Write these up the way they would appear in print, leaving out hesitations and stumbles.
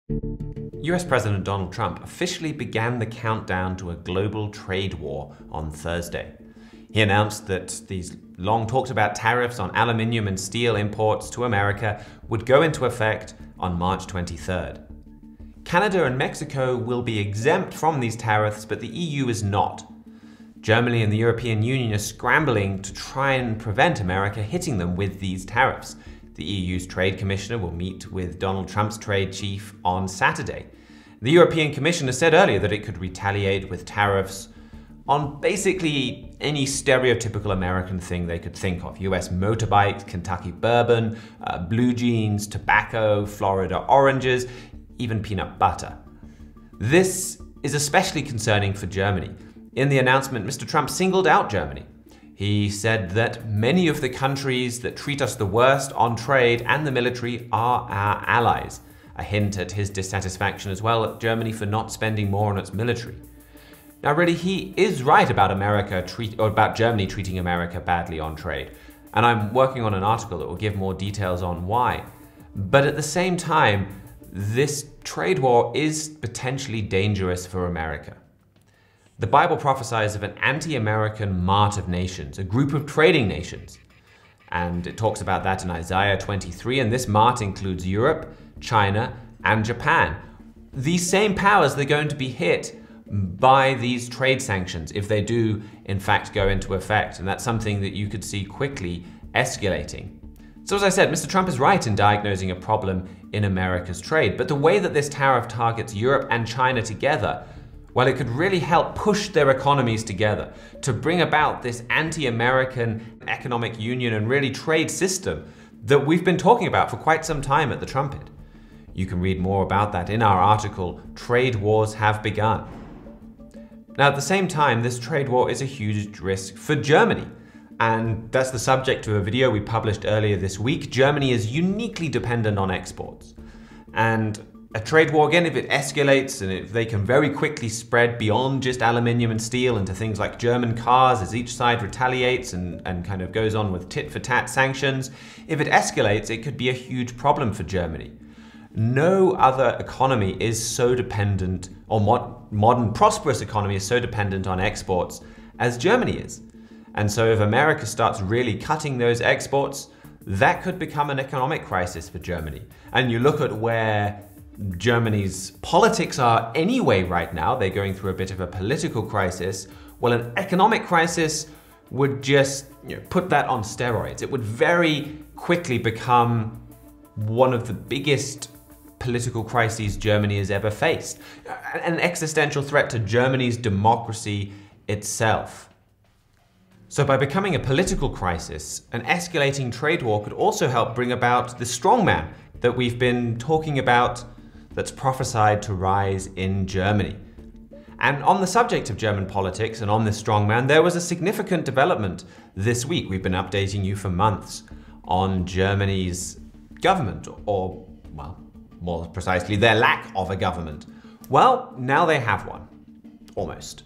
US President Donald Trump officially began the countdown to a global trade war on Thursday. He announced that these long talked about tariffs on aluminium and steel imports to America would go into effect on March 23rd. Canada and Mexico will be exempt from these tariffs, but the EU is not. Germany and the European Union are scrambling to try and prevent America hitting them with these tariffs. The EU's Trade Commissioner will meet with Donald Trump's trade chief on Saturday. The European Commission has said earlier that it could retaliate with tariffs on basically any stereotypical American thing they could think of. US motorbikes, Kentucky bourbon, blue jeans, tobacco, Florida oranges, even peanut butter. This is especially concerning for Germany. In the announcement, Mr. Trump singled out Germany. He said that many of the countries that treat us the worst on trade and the military are our allies, a hint at his dissatisfaction as well at Germany for not spending more on its military. Now really, he is right about Germany treating America badly on trade, and I'm working on an article that will give more details on why. But at the same time, this trade war is potentially dangerous for America. The Bible prophesies of an anti-American mart of nations, a group of trading nations. And it talks about that in Isaiah 23, and this mart includes Europe, China, and Japan. These same powers, they're going to be hit by these trade sanctions if they do, in fact, go into effect. And that's something that you could see quickly escalating. So as I said, Mr. Trump is right in diagnosing a problem in America's trade. But the way that this tariff targets Europe and China together, well, it could really help push their economies together to bring about this anti-American economic union and really trade system that we've been talking about for quite some time at The Trumpet. You can read more about that in our article, Trade Wars Have Begun. Now, at the same time, this trade war is a huge risk for Germany. And that's the subject of a video we published earlier this week. Germany is uniquely dependent on exports. And a trade war, again, if it escalates and if they can very quickly spread beyond just aluminium and steel into things like German cars as each side retaliates and kind of goes on with tit-for-tat sanctions, if it escalates, it could be a huge problem for Germany. No other economy is so dependent, or modern prosperous economy is so dependent on exports as Germany is. And so if America starts really cutting those exports, that could become an economic crisis for Germany. And you look at where Germany's politics are anyway right now, they're going through a bit of a political crisis. Well, an economic crisis would just put that on steroids. It would very quickly become one of the biggest political crises Germany has ever faced. An existential threat to Germany's democracy itself. So by becoming a political crisis, an escalating trade war could also help bring about the strongman that we've been talking about that's prophesied to rise in Germany. And on the subject of German politics and on this strongman, there was a significant development this week. We've been updating you for months on Germany's government, or, well, more precisely, their lack of a government. Well, now they have one. Almost.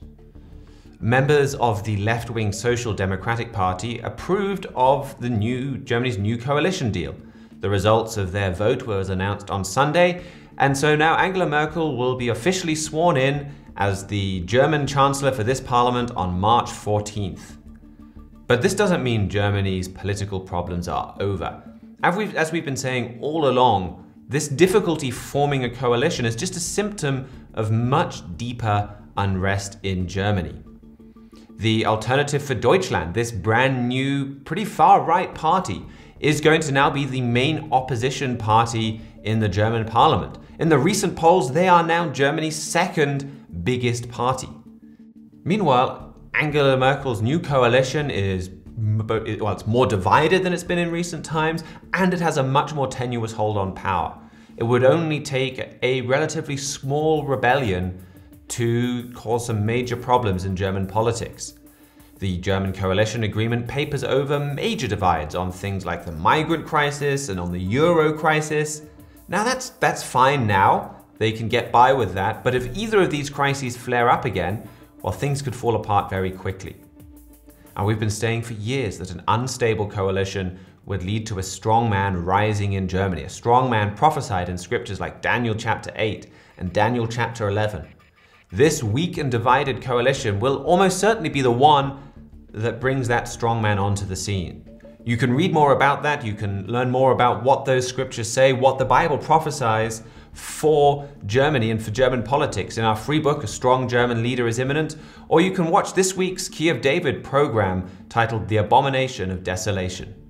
Members of the left-wing Social Democratic Party approved of Germany's new coalition deal. The results of their vote was announced on Sunday, and so now Angela Merkel will be officially sworn in as the German Chancellor for this parliament on March 14th. But this doesn't mean Germany's political problems are over. As we've been saying all along, this difficulty forming a coalition is just a symptom of much deeper unrest in Germany. The Alternative for Deutschland, this brand new, pretty far-right party, is going to now be the main opposition party in the German parliament. In the recent polls, they are now Germany's second biggest party. Meanwhile, Angela Merkel's new coalition is, well, it's more divided than it's been in recent times, and it has a much more tenuous hold on power. It would only take a relatively small rebellion to cause some major problems in German politics. The German coalition agreement papers over major divides on things like the migrant crisis and on the euro crisis. Now that's fine now, they can get by with that, but if either of these crises flare up again, well, things could fall apart very quickly. And we've been saying for years that an unstable coalition would lead to a strong man rising in Germany, a strong man prophesied in scriptures like Daniel chapter 8 and Daniel chapter 11. This weak and divided coalition will almost certainly be the one that brings that strong man onto the scene. You can read more about that. You can learn more about what those scriptures say, what the Bible prophesies for Germany and for German politics in our free book, A Strong German Leader is Imminent, or you can watch this week's Key of David program titled The Abomination of Desolation.